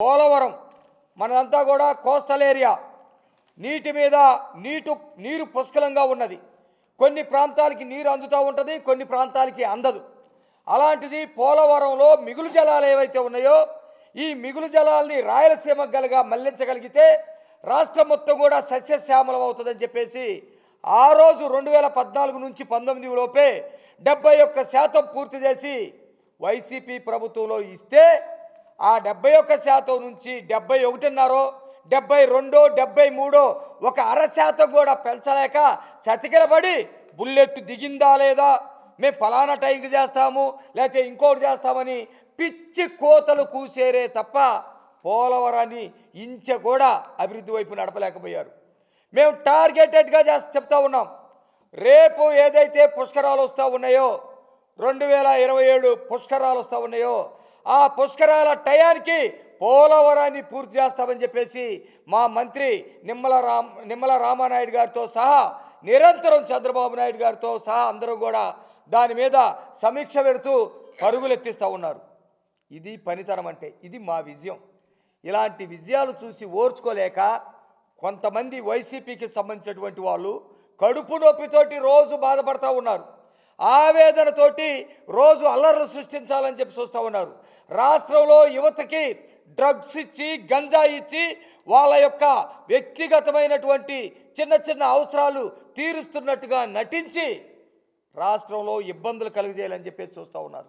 పోలవరం మనదంతా కూడా coastal area, నీటి మీద నీరు పుష్కలంగా ఉన్నది. కొన్ని ప్రాంతాలకి నీరు అందుతూ ఉంటుంది, కొన్ని ప్రాంతాలకి అందదు. అలాంటిది పోలవరంలో మిగులు జలాలు ఏవైతే ఉన్నాయో ఈ మిగులు జలాల్ని రాయలసీమ గలగా మళ్లించగలిగితే రాష్ట్రం మొత్తం కూడా సస్యశ్యామలం అవుతుందని చెప్పేసి ఆ రోజు 2014 నుంచి 19 లోపే 71% పూర్తి చేసి వైసీపీ ప్రభుత్వంలో ఇస్తే ఆ 71% నుంచి 71.5, 72, 73 ఒక 0.5% కూడా పెంచలేక చతికిలబడి బుల్లెట్ దిగిందా లేదా, మేము ఫలానా టైంకి చేస్తాము లేకపోతే ఇంకోటి చేస్తామని పిచ్చి కోతలు కూసేరే తప్ప పోలవరాన్ని ఇంచె కూడా అభివృద్ధి వైపు నడపలేకపోయారు. మేము టార్గెటెడ్గా చెప్తా ఉన్నాం. రేపు ఏదైతే పుష్కరాలు వస్తూ ఉన్నాయో 2027 పుష్కరాలు వస్తూ ఉన్నాయో ఆ పుష్కరాల టయానికి పోలవరాన్ని పూర్తి చేస్తామని చెప్పేసి మా మంత్రి నిమ్మల రామానాయుడు గారితో సహా నిరంతరం చంద్రబాబు నాయుడు గారితో సహా అందరూ కూడా దాని మీద సమీక్ష పెడుతూ పరుగులెత్తిస్తూ ఉన్నారు. ఇది పనితనం అంటే, ఇది మా విజయం. ఇలాంటి విజయాలు చూసి ఓర్చుకోలేక కొంతమంది వైసీపీకి సంబంధించినటువంటి వాళ్ళు కడుపు నొప్పితోటి రోజు బాధపడతా ఉన్నారు. ఆవేదనతోటి రోజు అల్లర్లు సృష్టించాలని చెప్పి చూస్తూ ఉన్నారు. రాష్ట్రంలో యువతకి డ్రగ్స్ ఇచ్చి గంజాయి ఇచ్చి వాళ్ళ యొక్క వ్యక్తిగతమైనటువంటి చిన్న చిన్న అవసరాలు తీరుస్తున్నట్టుగా నటించి రాష్ట్రంలో ఇబ్బందులు కలుగజేయాలని చెప్పి చూస్తూ ఉన్నారు.